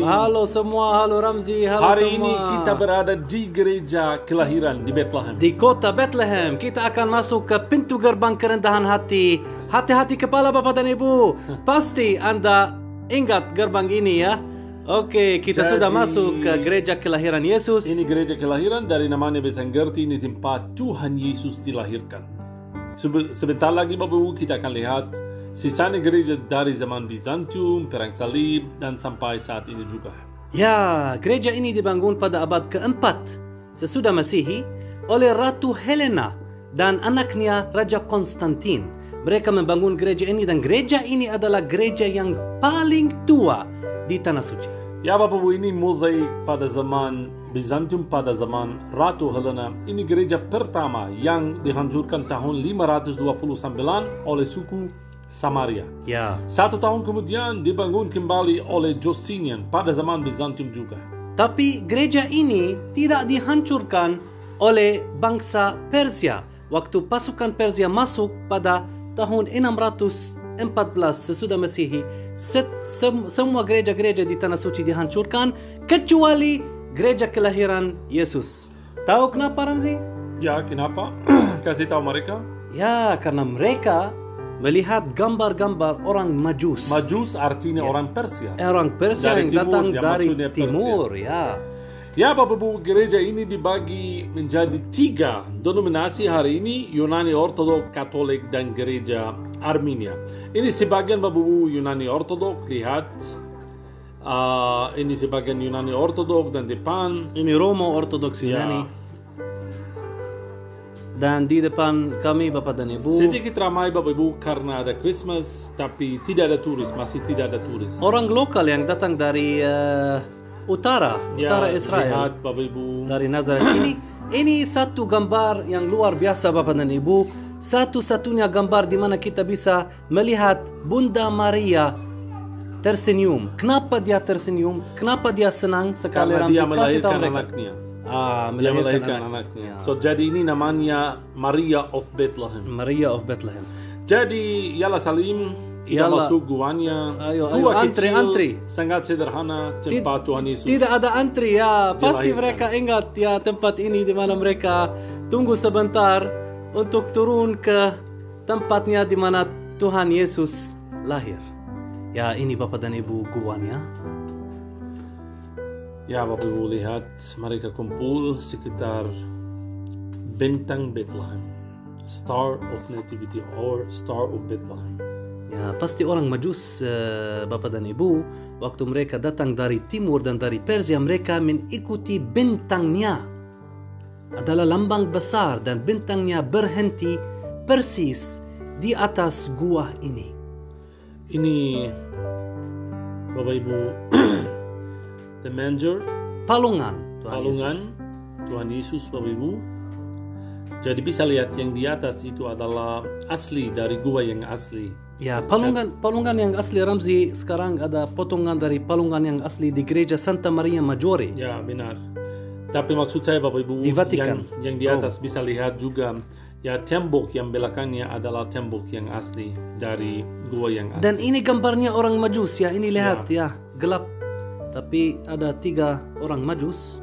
Halo semua, halo Ramzi, halo Hari semua. ini kita berada di gereja kelahiran di Bethlehem. Di kota Bethlehem, kita akan masuk ke pintu gerbang kerendahan hati. Hati-hati kepala Bapak dan Ibu. Pasti Anda ingat gerbang ini ya. Oke, kita sudah masuk ke gereja kelahiran Yesus. Ini gereja kelahiran, dari namanya bisa ngerti ini tempat Tuhan Yesus dilahirkan. Sebentar lagi Bapak Ibu kita akan lihat sisanya gereja dari zaman Bizantium, perang salib, dan sampai saat ini juga. Ya, gereja ini dibangun pada abad keempat sesudah Masehi oleh Ratu Helena dan anaknya Raja Konstantin. Mereka membangun gereja ini dan gereja ini adalah gereja yang paling tua di Tanah Suci. Ya Bapak Ibu, ini mozaik pada zaman Bizantium, pada zaman Ratu Helena. Ini gereja pertama yang dihancurkan tahun 529 oleh suku Samaria. Ya. 1 tahun kemudian dibangun kembali oleh Justinian pada zaman Bizantium juga. Tapi gereja ini tidak dihancurkan oleh bangsa Persia. Waktu pasukan Persia masuk pada tahun 614 sesudah Masehi, semua gereja-gereja di Tanah Suci dihancurkan kecuali gereja kelahiran Yesus. Tahu kenapa, Ramzi? Ya, kenapa? Kasih tahu mereka. Ya, karena mereka melihat gambar-gambar orang Majus. Majus artinya orang Persia. Orang Persia Dari yang timur, datang ya, dari maksudnya Persia. timur, ya. Ya Bapak Ibu, gereja ini dibagi menjadi 3 denominasi hari ini: Yunani Ortodok, Katolik, dan gereja Armenia. Ini sebagian Bapak Ibu Yunani Ortodok, lihat. Ini sebagian Yunani Ortodok dan depan. Ini Romo Ortodoks Yunani. Ya. Dan di depan kami Bapak dan Ibu, Sedikit ramai Bapak Ibu karena ada Christmas, tapi tidak ada turis, masih tidak ada turis. orang lokal yang datang dari utara Israel, lihat Bapak Ibu. dari Nazaret. Ini satu gambar yang luar biasa Bapak dan Ibu. Satu-satunya gambar di mana kita bisa melihat Bunda Maria tersenyum. Kenapa dia tersenyum? Kenapa dia senang sekali? Karena dia Ramzi? Kasih tahu melahirkan mereka. anaknya. Dia melahirkan anaknya. So jadi ini namanya Maria of Bethlehem. Maria of Bethlehem. Jadi Yalla Salim, kita Yalla. masuk guanya. Ayo, Gua antri, kecil, antri. sangat sederhana, tempat Tuhan Yesus. Tidak ada antri ya. Pasti Dilahirkan. mereka ingat ya tempat ini di mana mereka tunggu sebentar untuk turun ke tempatnya di mana Tuhan Yesus lahir. Ya, ini Bapak dan Ibu guanya. Ya Bapak Ibu lihat, mereka kumpul sekitar bentang Bethlehem, Star of Nativity or Star of Bethlehem. Ya, pasti orang Majus, Bapak dan Ibu, waktu mereka datang dari timur dan dari Persia, mereka mengikuti bentangnya. Adalah lambang besar dan bentangnya berhenti persis di atas gua ini. Ini Bapak Ibu the manger, Palungan palungan Tuhan Yesus Bapak Ibu. Jadi bisa lihat yang di atas itu adalah asli dari gua yang asli. Ya, palungan yang asli Ramzi, sekarang ada potongan dari palungan yang asli di gereja Santa Maria Maggiore. Ya benar. Tapi maksud saya Bapak Ibu, Di Vatikan. yang di atas bisa lihat juga ya tembok yang belakangnya adalah tembok yang asli dari gua yang asli. Dan ini gambarnya orang Majus ya, ini lihat ya gelap. Tapi ada 3 orang Majus.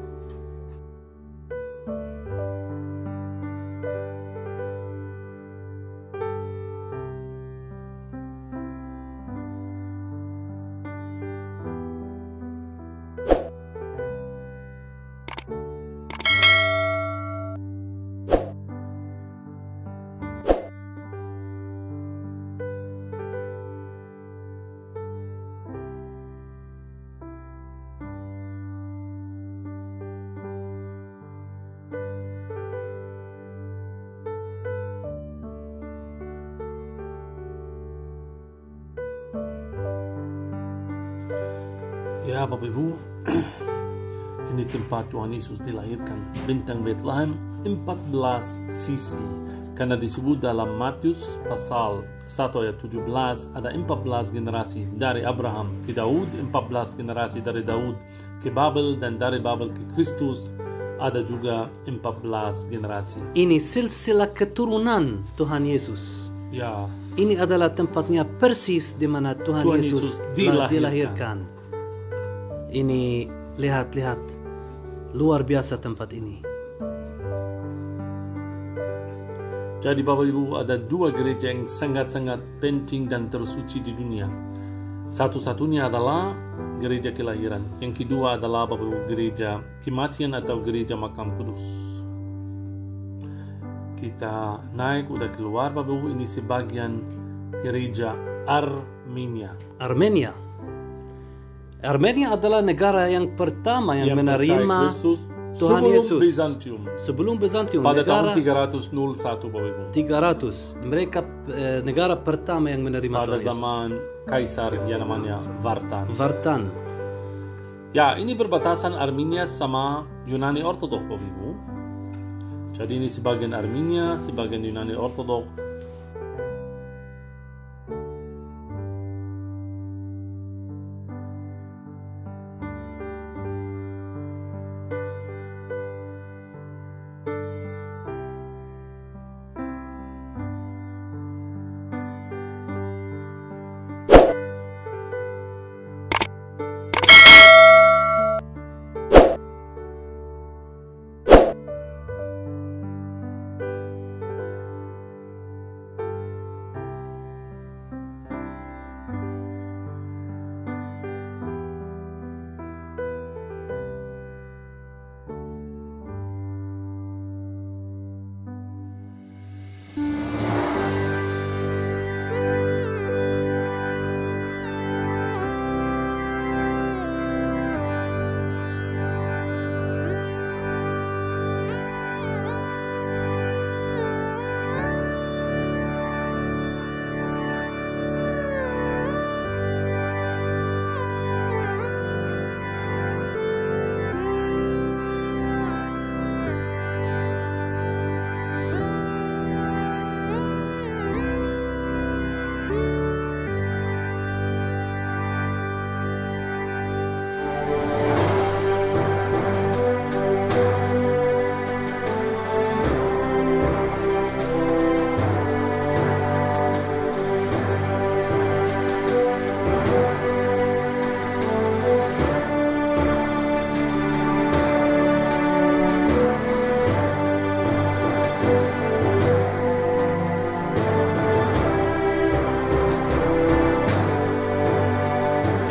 Ya Bapak Ibu, ini tempat Tuhan Yesus dilahirkan. Bintang Bethlehem 14 sisi. Karena disebut dalam Matius pasal 1 ayat 17 ada 14 generasi dari Abraham ke Daud, 14 generasi dari Daud ke Babel, dan dari Babel ke Kristus ada juga 14 generasi. Ini silsilah keturunan Tuhan Yesus. Ya, Ini adalah tempatnya persis di mana Tuhan Yesus dilahirkan. Ini lihat luar biasa tempat ini. jadi Bapak Ibu, ada dua gereja yang sangat-sangat penting dan tersuci di dunia. Satu-satunya adalah gereja kelahiran. Yang kedua adalah Bapak Ibu gereja kematian atau gereja makam kudus. Kita naik udah keluar Bapak Ibu, ini sebagian gereja Armenia. Armenia adalah negara yang pertama yang menerima Tuhan Yesus sebelum Bizantium pada negara, tahun 301 Bapak Ibu. 300 mereka negara pertama yang menerima Pada Tuhan Yesus. zaman kaisar yang namanya Vartan. Ya, ini perbatasan Armenia sama Yunani Ortodok Bapak Ibu. Jadi ini sebagian Armenia, sebagian Yunani Ortodok.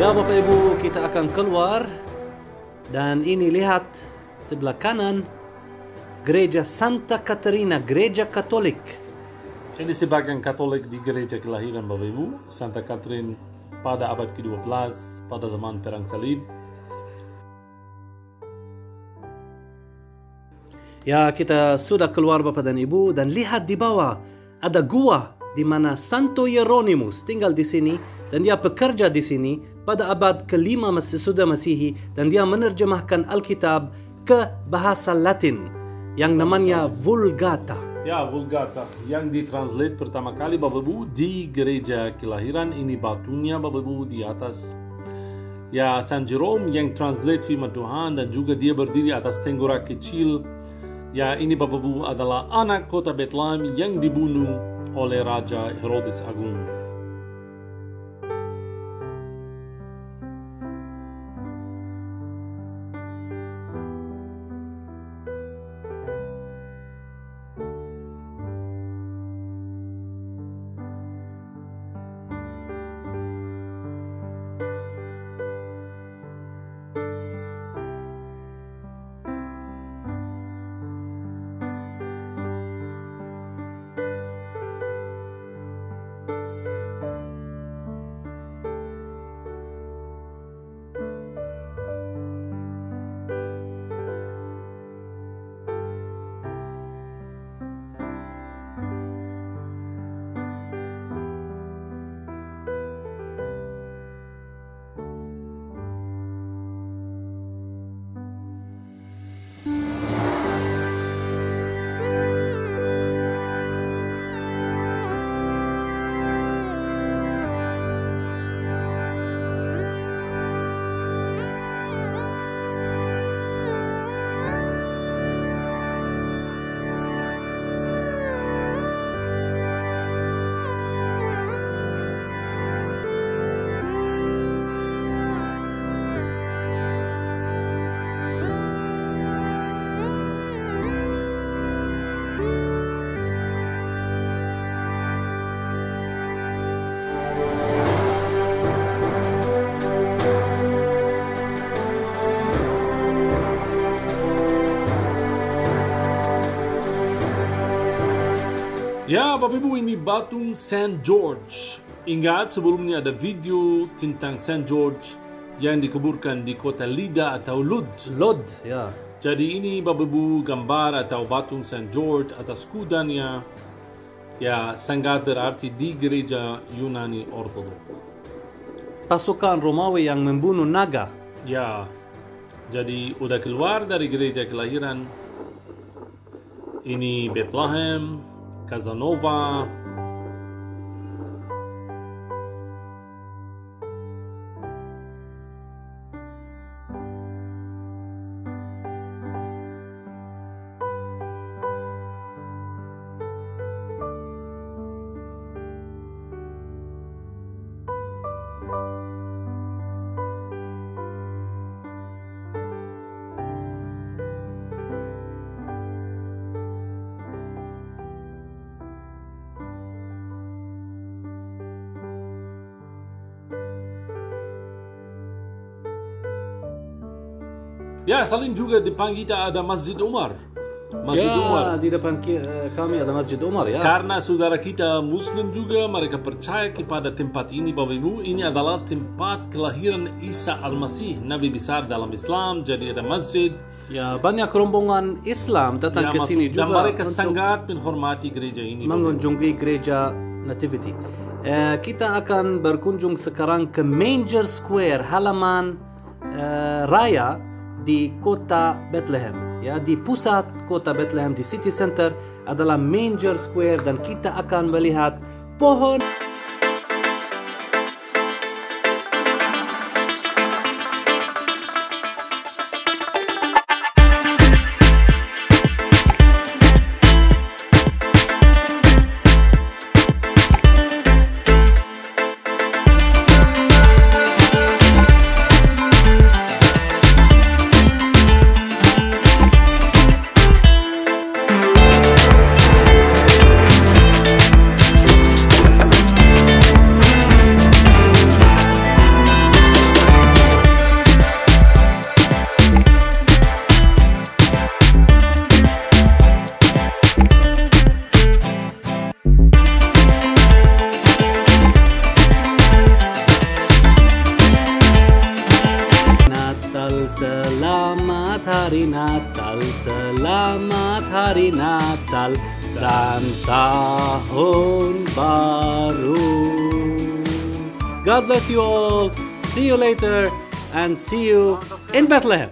Ya Bapak Ibu, kita akan keluar dan ini lihat sebelah kanan gereja Santa Caterina, gereja Katolik. Ini sebagian Katolik di gereja kelahiran Bapak Ibu, Santa Catherine pada abad ke-12 pada zaman Perang Salib. Ya, kita sudah keluar Bapak dan Ibu, dan lihat di bawah ada gua di mana Santo Hieronymus tinggal di sini dan dia bekerja di sini pada abad ke-5 sesudah Masehi, dan dia menerjemahkan Alkitab ke bahasa Latin yang namanya Vulgata. Ya, Vulgata yang ditranslate pertama kali Bapak Ibu di gereja kelahiran. Ini batunya Bapak Ibu di atas. Ya, San Jerome yang translate firman Tuhan dan juga dia berdiri atas tenggorak kecil. Ya, ini Bapak Ibu adalah anak kota Bethlehem yang dibunuh oleh Raja Herodes Agung. Ya, Bapak Ibu, ini Batung St. George. Ingat sebelumnya ada video tentang St. George yang dikuburkan di kota Lida atau Lod. Lod, ya. Jadi ini Bapak Ibu gambar atau Batung St. George atas kudanya. Ya, sangat berarti di gereja Yunani Ortodok. Pasukan Romawi yang membunuh naga. Ya, jadi udah keluar dari gereja kelahiran. Ini Bethlehem, Casanova. Ya, saling juga depan kita ada Masjid Umar. Masjid Umar. Di depan kami ada Masjid Umar, ya. Karena saudara kita Muslim juga, mereka percaya kepada tempat ini, Bapak Ibu. Ini adalah tempat kelahiran Isa Al-Masih, Nabi besar dalam Islam. Jadi ada masjid. Ya, banyak rombongan Islam datang ke sini juga. Dan mereka sangat menghormati gereja ini. Mengunjungi gereja Nativity. Kita akan berkunjung sekarang ke Manger Square, halaman raya di kota Bethlehem, ya, di pusat kota Bethlehem, di City Center adalah Manger Square, dan kita akan melihat pohon. Selamat Hari Natal, selamat Hari Natal dan Tahun Baru. God bless you all. See you later and see you in Bethlehem.